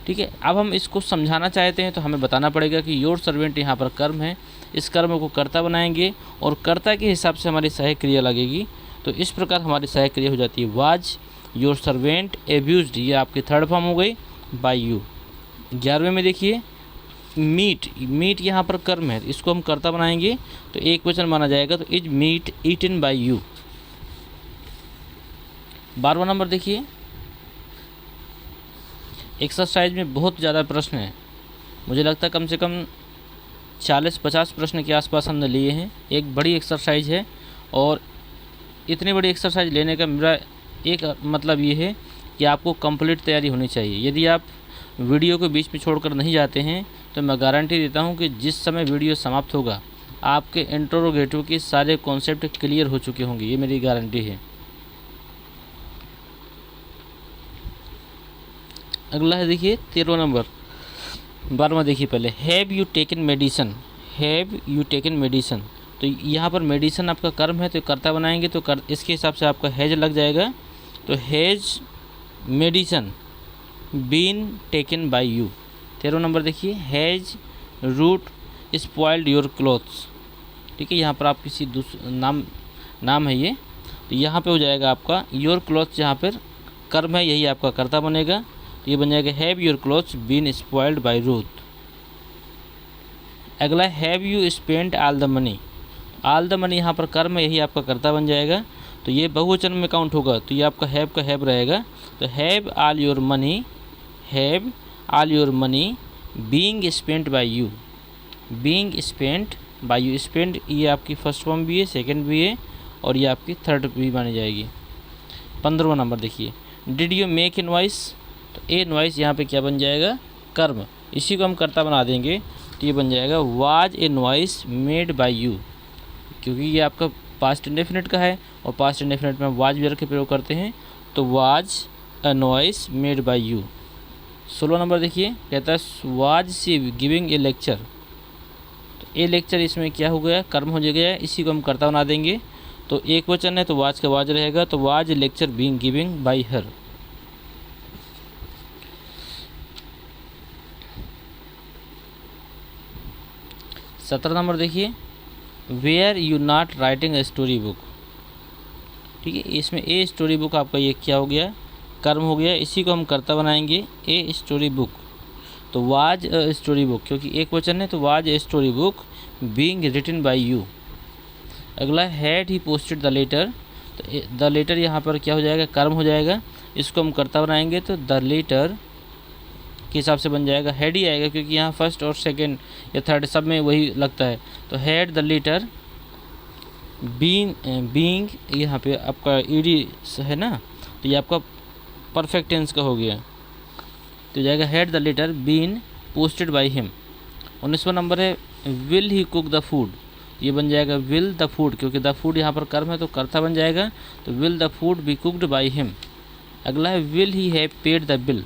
ठीक है, अब हम इसको समझाना चाहते हैं तो हमें बताना पड़ेगा कि योर सर्वेंट यहाँ पर कर्म है, इस कर्म को कर्ता बनाएंगे और कर्ता के हिसाब से हमारी सहायक क्रिया लगेगी। तो इस प्रकार हमारी सहायक क्रिया हो जाती है वाज योर सर्वेंट एब्यूज्ड, ये आपकी थर्ड फॉर्म हो गई बाय यू। 11वें में देखिए मीट, मीट यहाँ पर कर्म है, इसको हम कर्ता बनाएंगे तो एक वचन माना जाएगा, तो is meat eaten by you. 12वां नंबर देखिए, एक्सरसाइज में बहुत ज़्यादा प्रश्न है, मुझे लगता है कम से कम 40-50 प्रश्न के आसपास हमने लिए हैं। एक बड़ी एक्सरसाइज है और इतनी बड़ी एक्सरसाइज लेने का मेरा एक मतलब ये है कि आपको कंप्लीट तैयारी होनी चाहिए। यदि आप वीडियो को बीच में छोड़कर नहीं जाते हैं तो मैं गारंटी देता हूं कि जिस समय वीडियो समाप्त होगा आपके इंटरोगेटिव के सारे कॉन्सेप्ट क्लियर हो चुके होंगे, ये मेरी गारंटी है। अगला है देखिए 13वां नंबर, 12वां देखिए पहले, have you taken medicine, have you taken medicine. तो यहाँ पर मेडिसन आपका कर्म है तो कर्ता बनाएंगे तो इसके हिसाब से आपका हैज लग जाएगा। तो has medicine been taken by you. 13वां नंबर देखिए, has Ruth spoiled your clothes. ठीक है, यहाँ पर आप किसी नाम है ये, तो यहाँ पे हो जाएगा आपका योर क्लोथ्स, यहाँ पर कर्म है यही आपका कर्ता बनेगा, तो ये बन जाएगा have your clothes been spoiled by Ruth. अगला, have you spend all the money, all the money यहाँ पर कर्म है यही आपका कर्ता बन जाएगा, तो ये बहुवचन में काउंट होगा तो ये आपका हैव का हैव रहेगा। तो have all your money, have all your money being spent by you, being spent by you. Spent ये आपकी फर्स्ट फॉर्म भी है, सेकंड भी है और ये आपकी थर्ड भी मानी जाएगी। 15वां नंबर देखिए, डिड यू मेक इनवॉइस। तो ए इनवॉइस यहाँ पे क्या बन जाएगा, कर्म, इसी को हम कर्ता बना देंगे तो ये बन जाएगा was invoice made by you, क्योंकि ये आपका पास्ट इंडेफिनिट का है और पास्ट इंडेफिनिट में वाज वर्ब के प्रयोग करते हैं, तो was invoice made by you. 16 नंबर देखिए, कहता है was she giving a lecture. तो ए लेक्चर इसमें क्या हो गया, कर्म हो गया, इसी को हम कर्ता बना देंगे। तो एक वचन है तो वाज का वाज रहेगा, तो was lecture being giving by her. 17 नंबर देखिए, were you not writing a story book. ठीक है, इसमें ए स्टोरी बुक आपका ये क्या हो गया, कर्म हो गया, इसी को हम कर्ता बनाएंगे ए स्टोरी बुक। तो वाज अ स्टोरी बुक, क्योंकि एक वचन है तो was a story book being written by you. अगला, had he posted the letter. तो द लेटर यहाँ पर क्या हो जाएगा, कर्म हो जाएगा, इसको हम कर्ता बनाएंगे तो द लेटर के हिसाब से बन जाएगा, हेड ही आएगा क्योंकि यहाँ फर्स्ट और सेकंड या थर्ड सब में वही लगता है। तो हैड द लेटर बीइंग यहाँ पे आपका ईडी है ना, तो ये आपका परफेक्ट टेंस का हो गया, तो जाएगा had the letter been posted by him. 19वां नंबर है, will he cook the food. ये बन जाएगा विल द फूड, क्योंकि द फूड यहाँ पर कर्म है तो कर्ता बन जाएगा, तो will the food be cooked by him. अगला है, will he have paid the bill.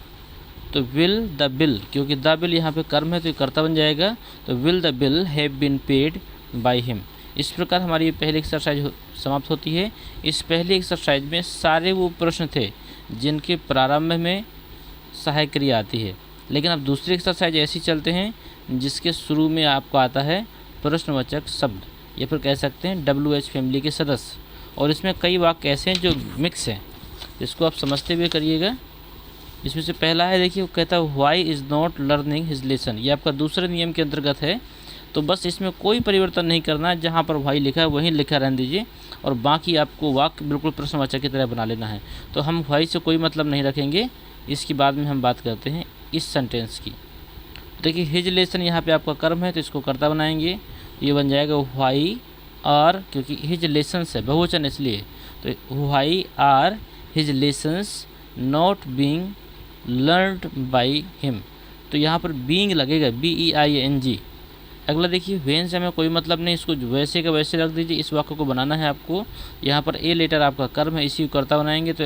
तो विल द बिल, क्योंकि द बिल यहाँ पे कर्म है तो ये कर्ता बन जाएगा, तो will the bill have been paid by him. इस प्रकार हमारी पहली एक्सरसाइज समाप्त होती है। इस पहली एक्सरसाइज में सारे वो प्रश्न थे जिनके प्रारंभ में सहायक क्रिया आती है, लेकिन अब दूसरी एक्सरसाइज ऐसी चलते हैं जिसके शुरू में आपको आता है प्रश्नवाचक शब्द, या फिर कह सकते हैं WH फैमिली के सदस्य, और इसमें कई वाक्य ऐसे हैं जो मिक्स हैं, इसको आप समझते हुए करिएगा। इसमें से पहला है देखिए, वो कहता है why is not learning his lesson. ये आपका दूसरे नियम के अंतर्गत है, तो बस इसमें कोई परिवर्तन नहीं करना है, जहाँ पर वाई लिखा है वहीं लिखा रहने दीजिए, और बाकी आपको वाक्य बिल्कुल प्रश्नवाचक की तरह बना लेना है। तो हम वाई से कोई मतलब नहीं रखेंगे, इसकी बाद में हम बात करते हैं इस सेंटेंस की। देखिए, हिज लेसन यहाँ पे आपका कर्म है तो इसको कर्ता बनाएंगे, ये बन जाएगा वाई आर, क्योंकि हिज लेसन्स है बहुवचन इसलिए, तो why are his lessons not being learned by him. तो यहाँ पर बीइंग लगेगा, BEING। अगला देखिए, वेन से हमें कोई मतलब नहीं, इसको वैसे का वैसे रख दीजिए, इस वाक्य को बनाना है आपको। यहाँ पर ए लेटर आपका कर्म है, इसी को कर्ता बनाएंगे, तो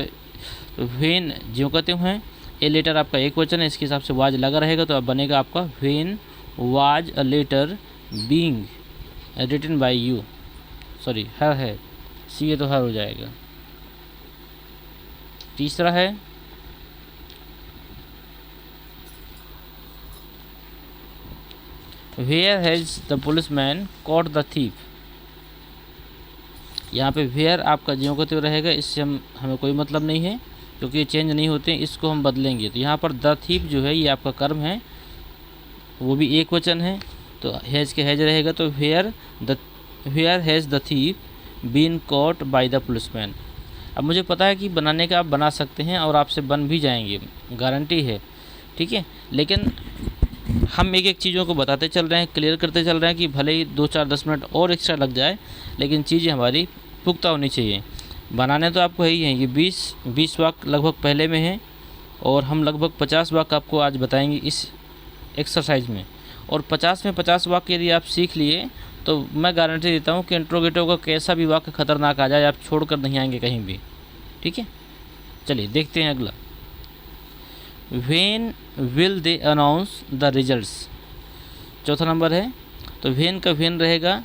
वेन ज्यों कहते हैं, ए लेटर आपका एक वचन है, इसके हिसाब से वाज लगा रहेगा, तो अब बनेगा आपका when was a letter being written by you. Sorry, her है, सी है तो हर हो जाएगा। तीसरा है, where has the policeman caught the thief. यहाँ पे वेयर आपका ज्यों का त्यों रहेगा, इससे हमें कोई मतलब नहीं है क्योंकि ये चेंज नहीं होते हैं, इसको हम बदलेंगे। तो यहाँ पर द थीफ जो है ये आपका कर्म है, वो भी एक वचन है, तो हैज़ के हैज़ रहेगा, तो where has the thief been caught by the policeman. अब मुझे पता है कि बनाने का आप बना सकते हैं और आपसे बन भी जाएंगे, गारंटी है, ठीक है, लेकिन हम एक एक चीज़ों को बताते चल रहे हैं, क्लियर करते चल रहे हैं कि भले ही 2-4-10 मिनट और एक्स्ट्रा लग जाए, लेकिन चीज़ें हमारी पुख्ता होनी चाहिए। बनाने तो आपको है ही हैं, ये 20 वाक्य लगभग पहले में हैं, और हम लगभग 50 वाक्य आपको आज बताएंगे इस एक्सरसाइज में, और 50 में 50 वाक्य यदि आप सीख लिए तो मैं गारंटी देता हूँ कि इंट्रोगेटिव का कैसा भी वाक्य खतरनाक आ जाए, आप छोड़ कर नहीं आएंगे कहीं भी। ठीक है, चलिए देखते हैं अगला। When will they announce the results. चौथा नंबर है, तो व्हेन का व्हेन रहेगा,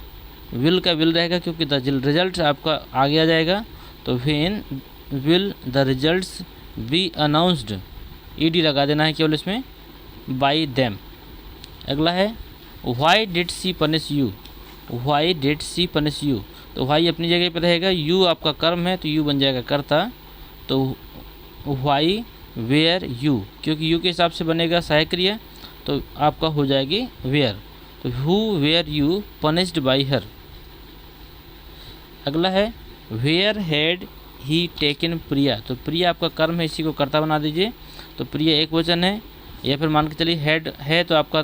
विल का विल रहेगा क्योंकि द रिजल्ट आपका आगे आ जाएगा, तो when will the results be announced, E D लगा देना है केवल इसमें, बाय देम। अगला है why did she punish you, why did she punish you, तो व्हाई अपनी जगह पर रहेगा, यू आपका कर्म है तो यू बन जाएगा कर्ता, तो व्हाई वेयर यू, क्योंकि यू के हिसाब से बनेगा सहायक क्रिया तो आपका हो जाएगी वेयर, तो who were you punished by her. अगला है where had he taken Priya, तो प्रिया आपका कर्म है, इसी को कर्ता बना दीजिए, तो प्रिया एक वचन है, या फिर मान के चलिए हैड है तो आपका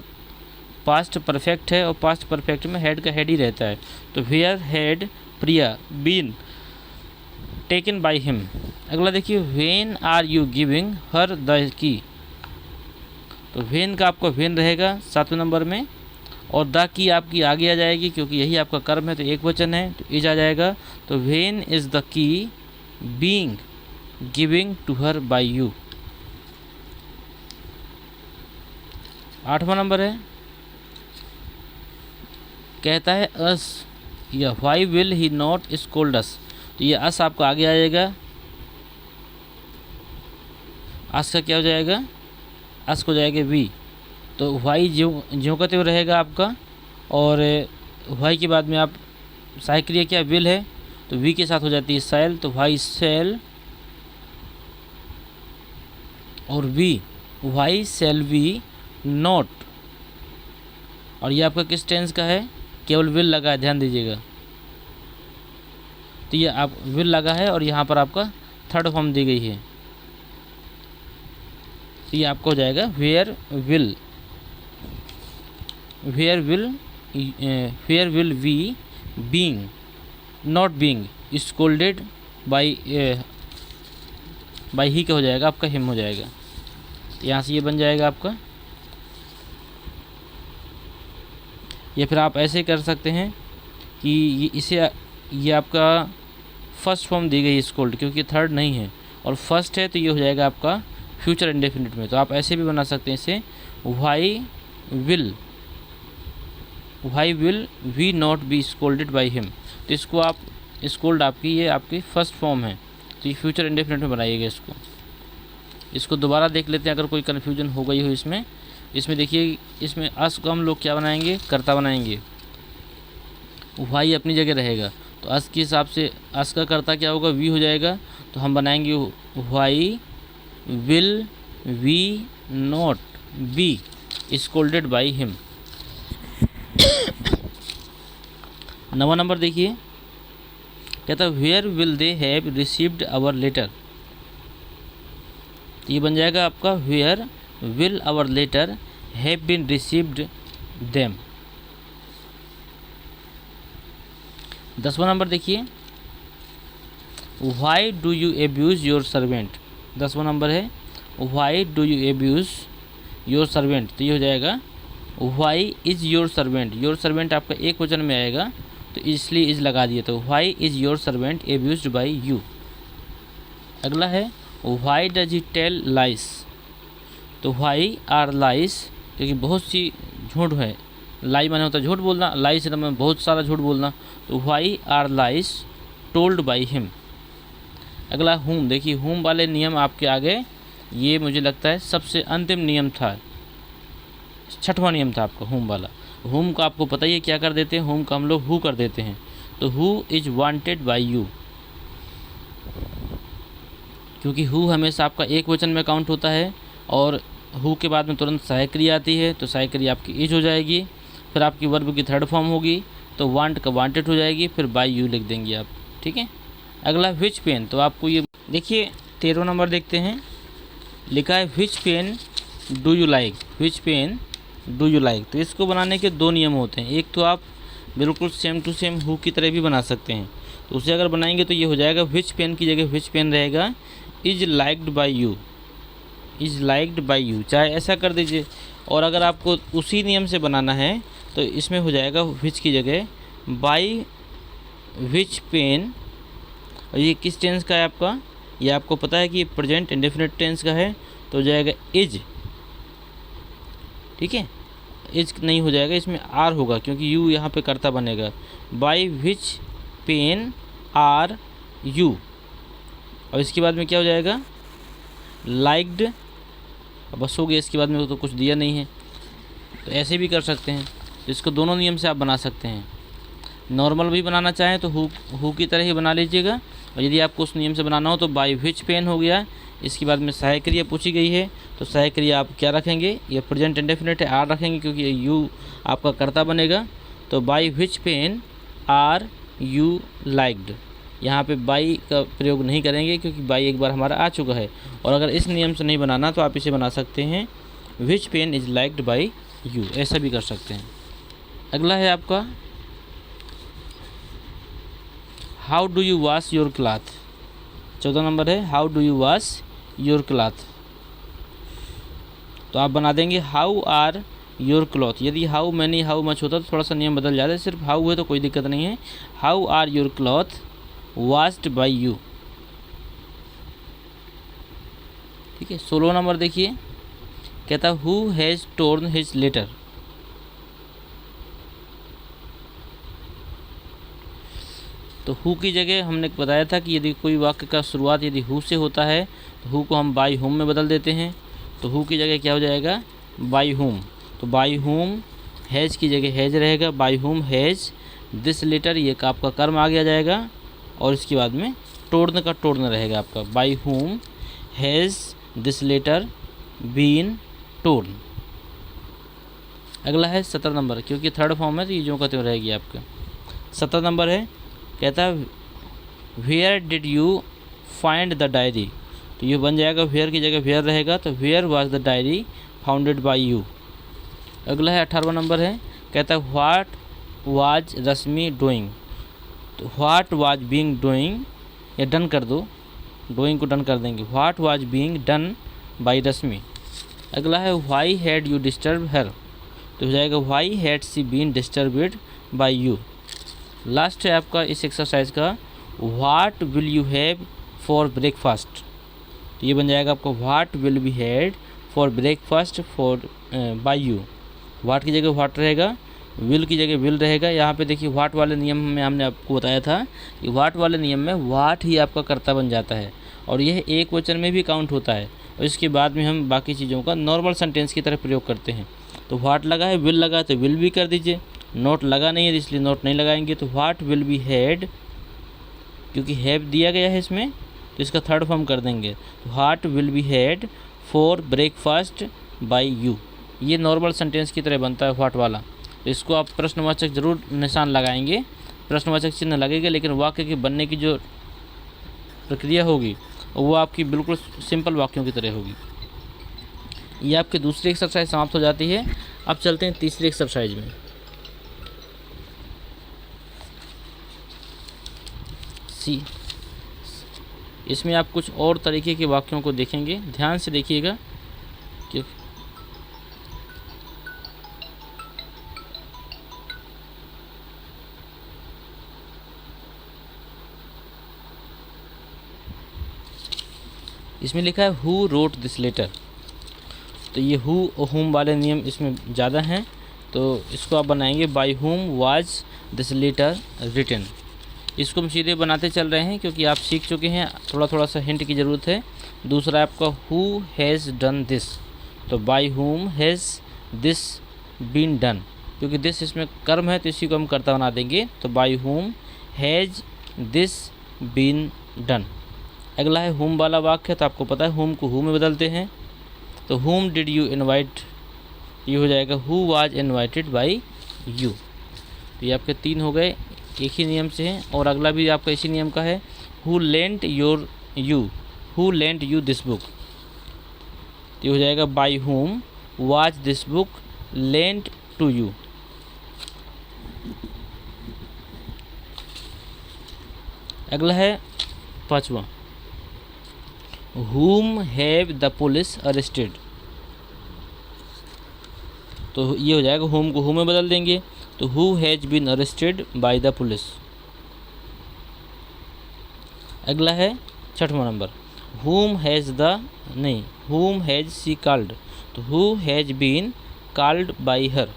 पास्ट परफेक्ट है और पास्ट परफेक्ट में हेड का हेड ही रहता है, तो where had Priya been taken by him. अगला देखिए when are you giving her the key, तो व्हेन का आपका व्हेन रहेगा 7वें नंबर में, और द की आपकी आगे आ जाएगी क्योंकि यही आपका कर्म है तो एक वचन है तो इज आ जाएगा, तो when is the key being giving to her by you. 8वां नंबर है, कहता है अस या why will he not scold us, तो ये अस आपका आगे आ जाएगा, अस का क्या हो जाएगा, अस को जाएगा वी, तो व्हाई ज्यों का त्यों रहेगा आपका, और व्हाई के बाद में आप सहायक क्रिया क्या विल है तो वी के साथ हो जाती है सेल, तो व्हाई सेल, और we why shall we not, और ये आपका किस टेंस का है, केवल विल लगा है, ध्यान दीजिएगा, तो ये आप विल लगा है और यहाँ पर आपका थर्ड फॉर्म दी गई है, तो ये आपको हो जाएगा where will, where will we being not being scolded by he का हो जाएगा आपका हिम हो जाएगा, यहाँ से ये बन जाएगा आपका, या फिर आप ऐसे कर सकते हैं कि ये आपका फर्स्ट फॉर्म दी गई है स्कोल्ड, क्योंकि थर्ड नहीं है और फर्स्ट है तो ये हो जाएगा आपका फ्यूचर इंडेफिनिट में, तो आप ऐसे भी बना सकते हैं इसे, why will we not be scolded by him, तो इसको आप स्कोल्ड आपकी ये आपकी फर्स्ट फॉर्म है, तो ये फ्यूचर इंडेफिनिट में बनाइएगा इसको दोबारा देख लेते हैं अगर कोई कन्फ्यूजन हो गई हो इसमें देखिए, इसमें अस को हम लोग क्या बनाएंगे, कर्ता बनाएंगे, व्हाई अपनी जगह रहेगा, तो अस के हिसाब से अस का कर्ता क्या होगा, वी हो जाएगा, तो हम बनाएंगे why will we not be scolded by him. 9वां नंबर देखिए, कहता है where will they have received our letter, तो ये बन जाएगा आपका where will our letter have been received them. 10वां नंबर देखिए, why do you abuse your servant, 10वां नंबर है why do you abuse your servant, तो ये हो जाएगा व्हाई इज़ योर सर्वेंट आपका एक वचन में आएगा तो इसलिए इज लगा दिए, तो why is your servant abused by you. अगला है why does he tell lies, तो व्हाई आर लाइस, क्योंकि बहुत सी झूठ है, लाई माने होता है झूठ बोलना, लाइस मतलब बहुत सारा झूठ बोलना, तो why are lies told by him. अगला हुम, देखिए हुम वाले नियम आपके आगे, ये मुझे लगता है सबसे अंतिम नियम था, 6वां नियम था आपका हुम वाला। हुम का आपको पता ही है क्या कर देते हैं, हुम का हम लोग हु कर देते हैं, तो who is wanted bye you, क्योंकि हु हमेशा आपका एक वचन में काउंट होता है और हु के बाद में तुरंत सहायक क्रिया आती है, तो सहायक क्रिया आपकी इज हो जाएगी, फिर आपकी वर्ब की थर्ड फॉर्म होगी तो वांट का वांटेड हो जाएगी, फिर बाय यू लिख देंगे आप, ठीक है। अगला विच पेन, तो आपको ये देखिए 13वां नंबर देखते हैं, लिखा है which pen do you like, which pen do you like, तो इसको बनाने के 2 नियम होते हैं, एक तो आप बिल्कुल सेम टू सेम हु की तरह भी बना सकते हैं, तो उसे अगर बनाएंगे तो ये हो जाएगा विच पेन की जगह विच पेन रहेगा is liked by you, is liked by you, चाहे ऐसा कर दीजिए, और अगर आपको उसी नियम से बनाना है तो इसमें हो जाएगा विच की जगह बाय विच पेन, और ये किस टेंस का है आपका, ये आपको पता है कि प्रेजेंट इंडेफिनिट टेंस का है, तो हो जाएगा इज, ठीक है, इज नहीं हो जाएगा, इसमें आर होगा क्योंकि यू यहाँ पे कर्ता बनेगा। By which pen are you, और इसके बाद में क्या हो जाएगा, लाइक्ड, बस हो गया, इसके बाद में तो कुछ दिया नहीं है। तो ऐसे भी कर सकते हैं, तो इसको दोनों नियम से आप बना सकते हैं। नॉर्मल भी बनाना चाहें तो हु की तरह ही बना लीजिएगा, और यदि आपको उस नियम से बनाना हो तो बाय विच पेन हो गया। इसके बाद में सहायक क्रिया पूछी गई है, तो सहायक क्रिया आप क्या रखेंगे, ये प्रेजेंट इंडेफिनिट है, आर रखेंगे क्योंकि यू आपका कर्ता बनेगा। तो by which pen are you liked, यहाँ पे बाई का प्रयोग नहीं करेंगे क्योंकि बाई एक बार हमारा आ चुका है। और अगर इस नियम से नहीं बनाना तो आप इसे बना सकते हैं which pen is liked by you, ऐसा भी कर सकते हैं। अगला है आपका how do you wash your cloth. 14 number है how do you wash your cloth. तो आप बना देंगे हाउ आर योर क्लॉथ। यदि हाउ मैनी हाउ मच होता तो थोड़ा सा नियम बदल जाता है, सिर्फ हाउ है तो कोई दिक्कत नहीं है। How are your cloth washed by you, ठीक है। 16 नंबर देखिए, कहता who has torn his letter. तो हु की जगह हमने बताया था कि यदि कोई वाक्य का शुरुआत यदि हु से होता है तो हु को हम बाई होम में बदल देते हैं। तो हु की जगह क्या हो जाएगा, बाई होम। तो बाई होम, हैज़ की जगह हैज़ रहेगा, by whom has this letter, ये आपका कर्म आ गया जाएगा। और इसके बाद में टोर्न का टोर्न रहेगा आपका, by whom has this letter been torn. अगला है 17 नंबर, क्योंकि थर्ड फॉर्म है तो ये जो का त्यों रहेगी आपका। 17 नंबर है, कहता है where did you find the diary. तो ये बन जाएगा वेयर की जगह वेयर रहेगा, तो where was the diary founded by you. अगला है 18वां नंबर है, कहता है व्हाट वाज रश्मि डूइंग। तो व्हाट वाज बीइंग डूइंग, या डन कर दो, डूइंग को डन कर देंगे, what was being done by Rashmi. अगला है why had you disturb her. तो हो जाएगा why had she been disturbed by you. Last है आपका इस एक्सरसाइज का, what will you have for breakfast. तो ये बन जाएगा आपका what will be had for breakfast for by you. What की जगह व्हाट रहेगा, विल की जगह विल रहेगा। यहाँ पे देखिए व्हाट वाले नियम में हमने आपको बताया था कि व्हाट वाले नियम में व्हाट ही आपका कर्ता बन जाता है, और यह एक वचन में भी काउंट होता है। और इसके बाद में हम बाकी चीज़ों का नॉर्मल सेंटेंस की तरह प्रयोग करते हैं। तो व्हाट लगा है, विल लगा तो विल भी कर दीजिए, नोट लगा नहीं है इसलिए नोट नहीं लगाएंगे। तो व्हाट विल बी हैड, क्योंकि हैव दिया गया है इसमें तो इसका थर्ड फॉर्म कर देंगे। तो what will be had for breakfast by you, ये नॉर्मल सेंटेंस की तरह बनता है व्हाट वाला। तो इसको आप प्रश्नवाचक जरूर निशान लगाएंगे, प्रश्नवाचक चिन्ह लगेगा, लेकिन वाक्य के बनने की जो प्रक्रिया होगी वो आपकी बिल्कुल सिंपल वाक्यों की तरह होगी। ये आपकी दूसरी एक्सरसाइज समाप्त हो जाती है। अब चलते हैं तीसरी एक्सरसाइज में। सी, इसमें आप कुछ और तरीके के वाक्यों को देखेंगे, ध्यान से देखिएगा कि इसमें लिखा है हु रोट दिस लेटर। तो ये हु और हुम वाले नियम इसमें ज़्यादा हैं, तो इसको आप बनाएंगे bye whom was this letter written. इसको हम सीधे बनाते चल रहे हैं क्योंकि आप सीख चुके हैं, थोड़ा थोड़ा सा हिंट की ज़रूरत है। दूसरा आपका हु हैज़ डन दिस, तो by whom has this been done, क्योंकि दिस इसमें कर्म है तो इसी को हम कर्ता बना देंगे। तो by whom has this been done. अगला है हुम वाला वाक्य, तो आपको पता है हुम को हु में बदलते हैं। तो हुम डिड यू इनवाइट, ये हो जाएगा who was invited bye you. तो ये आपके 3 हो गए, एक ही नियम से हैं। और अगला भी आपका इसी नियम का है, who lent you this book. तो ये हो जाएगा by whom was this book lent to you. अगला है 5वां, whom have the police arrested। तो ये हो जाएगा whom को who में बदल देंगे, तो who has been arrested by the police। अगला है 6वां नंबर, whom हैज़ द नहीं whom हैज़ सी कॉल्ड, तो who has been called by her.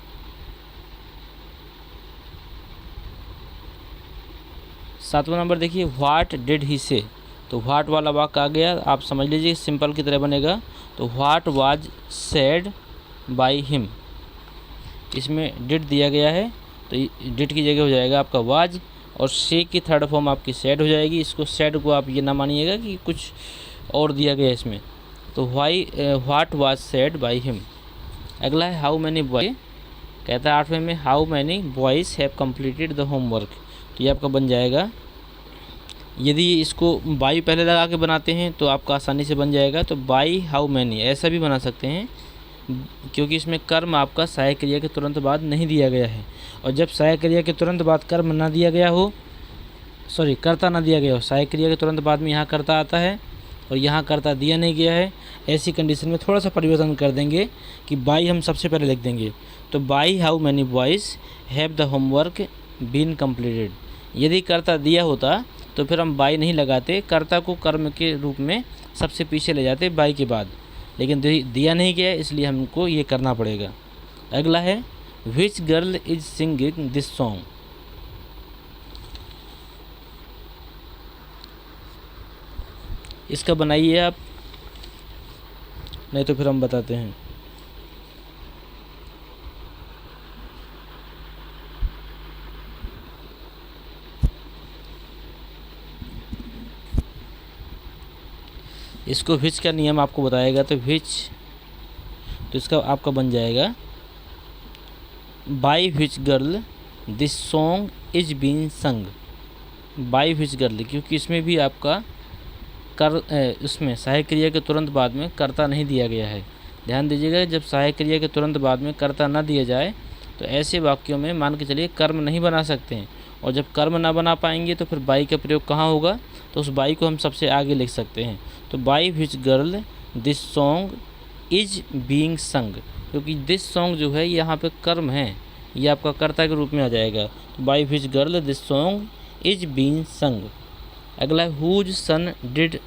सातवां नंबर देखिए व्हाट डिड ही से, तो व्हाट वाला वाक्य आ गया, आप समझ लीजिए सिंपल की तरह बनेगा। तो what was said by him, इसमें डिड दिया गया है तो डिड की जगह हो जाएगा आपका वाज, और से की थर्ड फॉर्म आपकी सेड हो जाएगी। इसको सेड को आप ये ना मानिएगा कि कुछ और दिया गया इसमें। तो what was said by him. अगला है हाउ मैनी बॉय, कहता है 8वें में how many boys have completed the homework, तो ये आपका बन जाएगा। यदि इसको बाई पहले लगा के बनाते हैं तो आपका आसानी से बन जाएगा, तो बाई हाउ मैनी ऐसा भी बना सकते हैं, क्योंकि इसमें कर्म आपका सहायक क्रिया के तुरंत बाद नहीं दिया गया है। और जब सहायक क्रिया के तुरंत बाद कर्म ना दिया गया हो, सॉरी कर्ता ना दिया गया हो, सहायक क्रिया के तुरंत बाद में यहाँ कर्ता आता है और यहाँ कर्ता दिया नहीं गया है, ऐसी कंडीशन में थोड़ा सा परिवर्तन कर देंगे कि बाई हम सबसे पहले लिख देंगे। तो by how many boys have the homework been completed. यदि कर्ता दिया होता तो फिर हम बाई नहीं लगाते, कर्ता को कर्म के रूप में सबसे पीछे ले जाते बाई के बाद, लेकिन दिया नहीं गया इसलिए हमको ये करना पड़ेगा। अगला है which girl is singing this song, इसका बनाइए आप, नहीं तो फिर हम बताते हैं। इसको विच का नियम आपको बताएगा, तो विच, तो इसका आपका बन जाएगा by which girl this song is been sung. By which girl, क्योंकि इसमें भी आपका उसमें सहायक क्रिया के तुरंत बाद में कर्ता नहीं दिया गया है। ध्यान दीजिएगा, जब सहायक क्रिया के तुरंत बाद में कर्ता ना दिया जाए तो ऐसे वाक्यों में मान के चलिए कर्म नहीं बना सकते हैं, और जब कर्म ना बना पाएंगे तो फिर बाई का प्रयोग कहाँ होगा, तो उस बाई को हम सबसे आगे लिख सकते हैं। तो by which girl this song is being संग, क्योंकि दिस सॉन्ग जो है यहाँ पे कर्म है, ये आपका कर्ता के रूप में आ जाएगा। तो by which girl this song is being संग। अगला है हुज सन डिड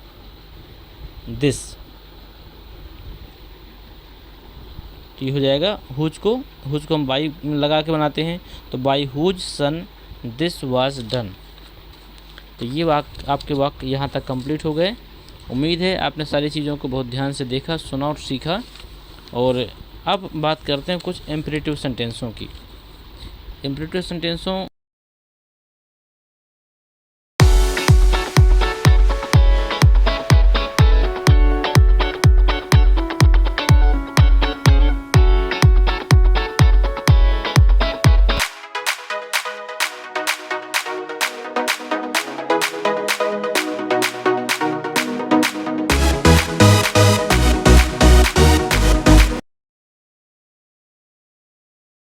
दिस, तो ये हो जाएगा हुज को हम बाई लगा के बनाते हैं, तो by whose son this was done. तो ये आपके वाक्य यहाँ तक कंप्लीट हो गए। उम्मीद है आपने सारी चीज़ों को बहुत ध्यान से देखा, सुना और सीखा। और अब बात करते हैं कुछ इम्परेटिव सेंटेंसों की। इम्परेटिव सेंटेंसों